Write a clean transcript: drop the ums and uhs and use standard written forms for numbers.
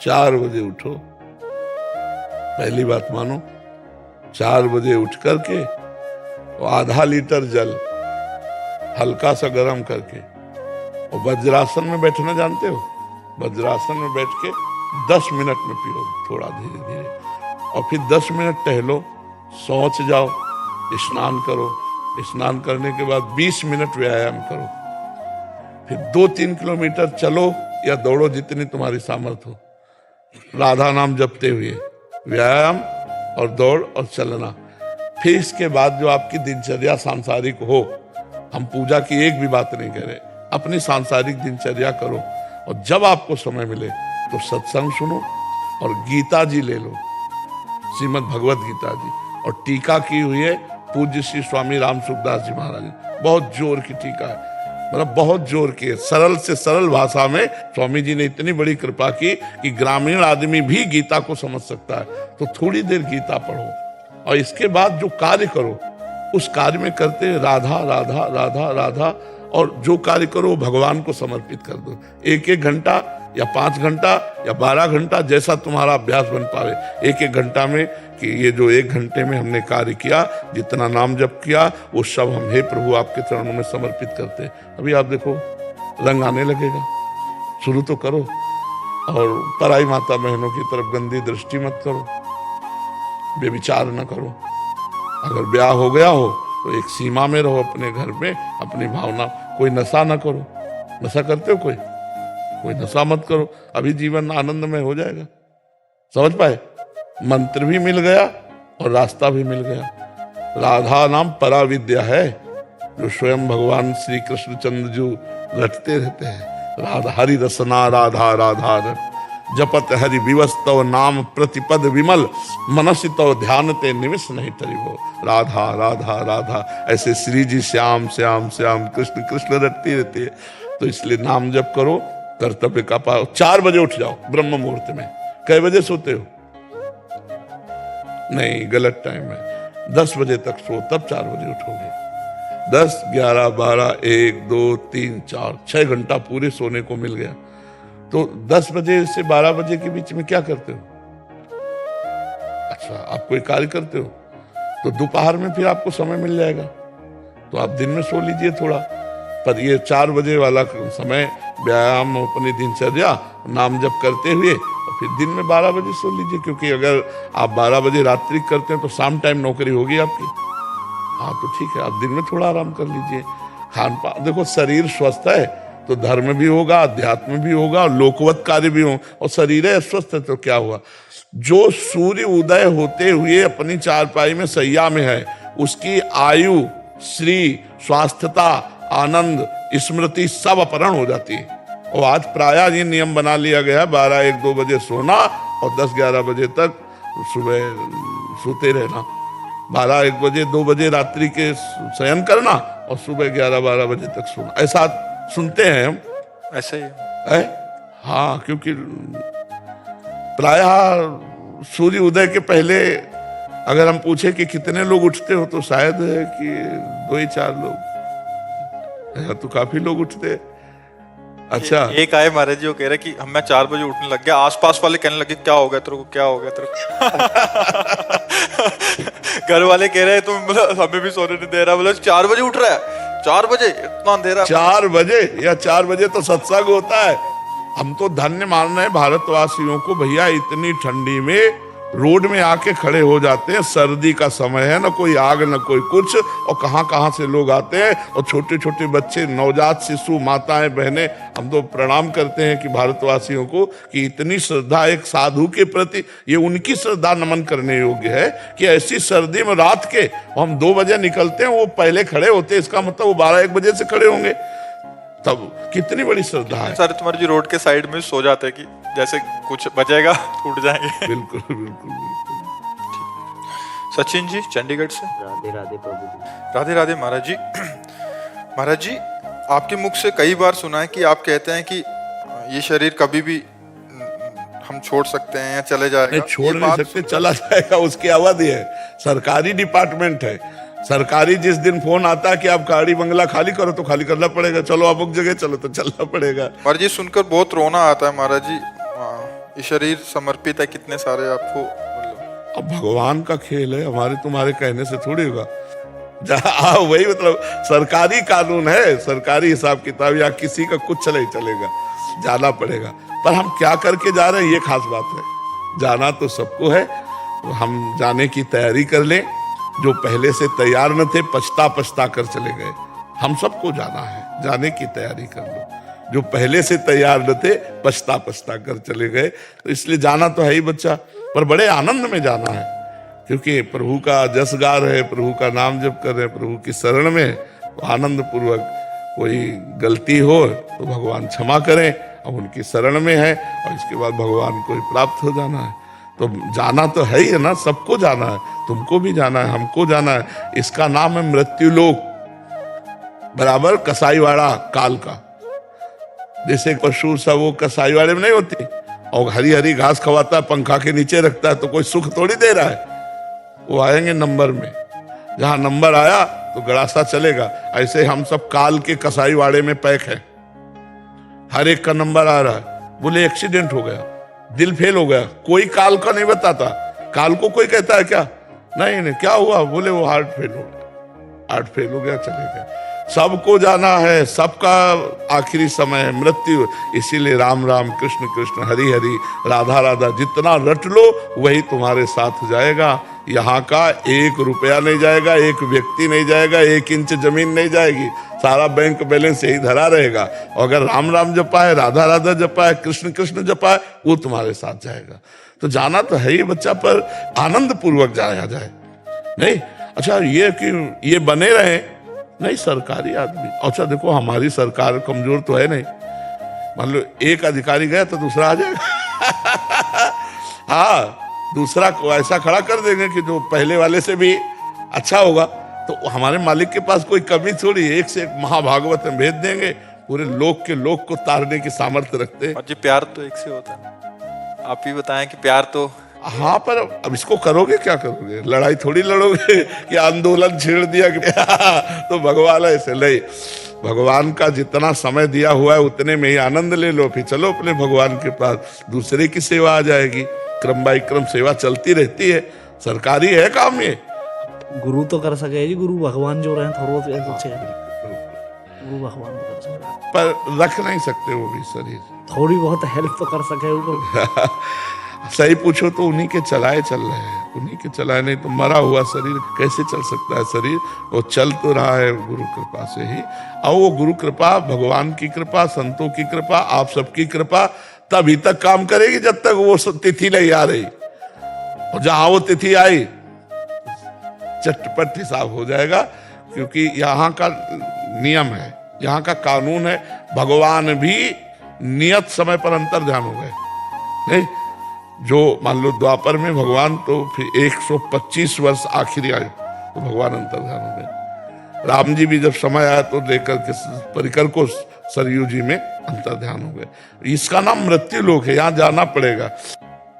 4 बजे उठो, पहली बात मानो। 4 बजे उठ करके आधा लीटर जल हल्का सा गर्म करके, और वज्रासन में बैठना जानते हो? वज्रासन में बैठ के 10 मिनट में पियो, थोड़ा धीरे धीरे, और फिर 10 मिनट टहलो, शौच जाओ, स्नान करो, स्नान करने के बाद 20 मिनट व्यायाम करो, फिर 2-3 किलोमीटर चलो या दौड़ो, जितनी तुम्हारी सामर्थ्य हो, राधा नाम जपते हुए। व्यायाम और दौड़ और चलना। फिर इसके बाद जो आपकी दिनचर्या सांसारिक हो, हम पूजा की एक भी बात नहीं कह रहे, अपनी सांसारिक दिनचर्या करो, और जब आपको समय मिले तो सत्संग सुनो और गीता जी ले लो, श्रीमद् भगवत गीता जी, और टीका की हुई है पूज्य श्री स्वामी राम सुखदास जी महाराज ने, बहुत जोर की टीका है, मतलब बहुत जोर की है, सरल से सरल भाषा में स्वामी जी ने इतनी बड़ी कृपा की कि ग्रामीण आदमी भी गीता को समझ सकता है। तो थोड़ी देर गीता पढ़ो, और इसके बाद जो कार्य करो उस कार्य में करते राधा राधा राधा राधा, और जो कार्य करो भगवान को समर्पित कर दो। 1-1 घंटा या 5 घंटा या 12 घंटा, जैसा तुम्हारा अभ्यास बन पावे, 1-1 घंटा में, कि ये जो 1 घंटे में हमने कार्य किया, जितना नाम जप किया, वो सब हम हे प्रभु आपके चरणों में समर्पित करते हैं। अभी आप देखो रंग आने लगेगा, शुरू तो करो, और पराई माता बहनों की तरफ गंदी दृष्टि मत करो, बेविचार न करो। अगर ब्याह हो गया हो तो एक सीमा में रहो, अपने घर में अपनी भावना, कोई नशा ना करो। नशा करते हो? कोई नशा मत करो, अभी जीवन आनंदमय हो जाएगा। समझ पाए? मंत्र भी मिल गया और रास्ता भी मिल गया। राधा नाम परा विद्या है, जो स्वयं भगवान श्री कृष्ण चंद्र जो रटते रहते हैं। राधा हरि रसना राधा राधा रट, जपत हरि विवस तव नाम प्रतिपद विमल, मनसि तव ध्यान ते निविस नहीं तरिवो। राधा राधा राधा, ऐसे श्री जी श्याम श्याम श्याम, कृष्ण कृष्ण रटती रहती है। तो इसलिए नाम जप करो, कर्तव्य का पाओ। 4 बजे उठ जाओ ब्रह्म मुहूर्त में। कई बजे सोते हो? नहीं, गलत टाइम है। 10 बजे तक सो, तब 4 बजे उठोगे। 10, 11, 12, 1, 2, 3, 4, 6 घंटा पूरे सोने को मिल गया। तो 10 बजे से 12 बजे के बीच में क्या करते हो? अच्छा, आप कोई कार्य करते हो तो दोपहर में फिर आपको समय मिल जाएगा, तो आप दिन में सो लीजिए थोड़ा। पर ये 4 बजे वाला समय व्यायाम, अपनी दिनचर्या, नाम जप करते हुए, और फिर दिन में 12 बजे सो लीजिए, क्योंकि अगर आप 12 बजे रात्रि करते हैं तो शाम टाइम नौकरी होगी आपकी। हाँ, तो ठीक है, आप दिन में थोड़ा आराम कर लीजिए। खान पान देखो, शरीर स्वस्थ है तो धर्म भी होगा, अध्यात्म भी होगा, लोकवत कार्य भी हो, और शरीर अस्वस्थ है तो क्या हुआ? जो सूर्य उदय होते हुए अपनी चारपाई में सैया में है, उसकी आयु, श्री, स्वास्थ्यता, आनंद, स्मृति सब अपहरण हो जाती है। और आज प्रायः ये नियम बना लिया गया है, 12, 1, 2 बजे सोना और 10, 11 बजे तक सुबह सोते रहना। 12, 1 बजे, 2 बजे रात्रि के शयन करना और सुबह 11, 12 बजे तक सोना। ऐसा सुनते हैं हम, ऐसा ही है? हाँ, क्योंकि प्रायः सूर्य उदय के पहले अगर हम पूछे कि कितने लोग उठते हो, तो शायद है कि 2-4 लोग, यहाँ तो काफी लोग उठते। अच्छा, एक आए महाराज जी, वो कह रहे कि मैं 4 बजे उठने लग गया, आसपास वाले कहने लगे क्या हो गया तेरे को, क्या हो गया तेरे को। घर वाले कह रहे तुम हमें भी सोने नहीं दे रहा, बोले 4 बजे उठ रहा है, 4 बजे इतना अंधेरा। 4 बजे या 4 बजे तो सत्संग होता है। हम तो धन्य मान रहे हैं भारतवासियों को, भैया इतनी ठंडी में रोड में आके खड़े हो जाते हैं। सर्दी का समय है, ना कोई आग ना कोई कुछ, और कहां कहां से लोग आते हैं, और छोटे छोटे बच्चे, नवजात शिशु, माताएं, बहनें। हम तो प्रणाम करते हैं कि भारतवासियों को, कि इतनी श्रद्धा एक साधु के प्रति, ये उनकी श्रद्धा नमन करने योग्य है कि ऐसी सर्दी में रात के हम 2 बजे निकलते हैं, वो पहले खड़े होते हैं, इसका मतलब वो 12-1 बजे से खड़े होंगे। तब कितनी बड़ी श्रद्धा है। सर तुम्हारे जी रोड के साइड में सो जाते हैं कि जैसे कुछ बचेगा तो उठ जाएंगे। बिल्कुल बिल्कुल बिल्कुल। सचिन जी चंडीगढ़ से। राधे राधे प्रभु जी। राधे राधे महाराज जी। महाराज जी, आपके मुख से कई बार सुना है कि आप कहते हैं कि ये शरीर कभी भी हम छोड़ सकते हैं या चले जाएगा। नहीं, छोड़ नहीं सकते, चला जाएगा, उसकी अवधि है। सरकारी डिपार्टमेंट है, सरकारी जिस दिन फोन आता है कि आप गाड़ी बंगला खाली करो तो खाली करना पड़ेगा, चलो अमुक जगह चलो तो चलना पड़ेगा। महाराज जी सुनकर बहुत रोना आता है महाराज जी, ये शरीर समर्पित है कितने सारे आपको, मतलब अब भगवान का खेल है, हमारे तुम्हारे कहने से थोड़ी होगा। जहाँ वही मतलब सरकारी कानून है, सरकारी हिसाब किताब, या किसी का कुछ चले चलेगा, जाना पड़ेगा। पर हम क्या करके जा रहे हैं ये खास बात है। जाना तो सबको है, तो हम जाने की तैयारी कर लें। जो पहले से तैयार न थे पछता पछता कर चले गए, हम सबको जाना है, जाने की तैयारी कर लो। जो पहले से तैयार न थे पछता पछता कर चले गए, तो इसलिए जाना तो है ही बच्चा, पर बड़े आनंद में जाना है, क्योंकि प्रभु का जस गा रहे, प्रभु का नाम जप कर रहे, प्रभु की शरण में, तो आनंद पूर्वक। कोई गलती हो तो भगवान क्षमा करें, अब उनकी शरण में है, और इसके बाद भगवान को ही प्राप्त हो जाना है। तो जाना तो है ही है ना, सबको जाना है, तुमको भी जाना है, हमको जाना है। इसका नाम है मृत्यु लोक, बराबर कसाईवाड़ा काल का। जैसे पशु सब वो कसाईवाड़े में नहीं होती, और हरी हरी घास खवाता है, पंखा के नीचे रखता है, तो कोई सुख थोड़ी दे रहा है। वो आएंगे नंबर में, जहां नंबर आया तो गड़ासा चलेगा। ऐसे हम सब काल के कसाईवाड़े में पैक है, हर एक का नंबर आ रहा है। बोले एक्सीडेंट हो गया, दिल फेल हो गया, कोई काल का नहीं बताता। काल को कोई कहता है क्या? नहीं, क्या हुआ? बोले वो हार्ट फेल हो गया, हार्ट फेल हो गया, चले गए। सबको जाना है, सबका आखिरी समय है मृत्यु। इसीलिए राम राम कृष्ण कृष्ण हरि हरि राधा राधा जितना रट लो वही तुम्हारे साथ जाएगा। यहाँ का 1 रुपया नहीं जाएगा, 1 व्यक्ति नहीं जाएगा, 1 इंच जमीन नहीं जाएगी, सारा बैंक बैलेंस यही धरा रहेगा। और अगर राम राम जपा है, राधा राधा जपा है, कृष्ण कृष्ण जपा है, वो तुम्हारे साथ जाएगा। तो जाना तो है ही बच्चा, पर आनंद पूर्वक जाया जाए। नहीं अच्छा ये कि ये बने रहे, नहीं सरकारी आदमी। अच्छा देखो हमारी सरकार कमजोर तो है नहीं, मान लो एक अधिकारी गया तो दूसरा आ जाएगा। हाँ, दूसरा को ऐसा खड़ा कर देंगे कि जो पहले वाले से भी अच्छा होगा। तो हमारे मालिक के पास कोई कमी थोड़ी, एक से एक महाभागवत में भेज देंगे, पूरे लोक के लोक को तारने की सामर्थ्य रखते हैं। और जी प्यार तो एक से होता है, आप ही बताएं कि प्यार तो। हाँ, पर अब इसको करोगे क्या करोगे? लड़ाई थोड़ी लड़ोगे कि आंदोलन छेड़ दिया कि तो भगवान ऐसे नहीं। भगवान का जितना समय दिया हुआ है उतने में ही आनंद ले लो, फिर चलो अपने भगवान के पास, दूसरे की सेवा आ जाएगी। क्रम बाई क्रम सेवा चलती रहती है, सरकारी है काम ये। गुरु तो कर सके जी, गुरु भगवान जो रहे थोड़ा कुछ है, गुरु भगवान तो कर सके, पर रख नहीं सकते वो भी शरीर, थोड़ी बहुत हेल्प तो कर सके वो। सही पूछो तो उन्हीं के चलाए चल रहे हैं, उन्हीं के चलाए, नहीं तो मरा हुआ शरीर कैसे चल सकता है शरीर? वो चल तो रहा है गुरु कृपा से ही। और वो गुरु कृपा, भगवान की कृपा, संतों की कृपा, आप सबकी कृपा तभी तक काम करेगी जब तक वो तिथि नहीं आ रही। और जहां वो तिथि आई चटपट हिसाब हो जाएगा, क्योंकि यहाँ का नियम है, यहाँ का कानून है। भगवान भी नियत समय पर अंतर ध्यान हो गए। नहीं, जो मान लो द्वापर में भगवान तो फिर 125 वर्ष आखिरी आयु तो भगवान अंतर ध्यान हो गए। राम जी भी जब समय आया तो लेकर के परिकर को सरयू जी में अंतर ध्यान हो गए। इसका नाम मृत्यु लोक है, यहाँ जाना पड़ेगा।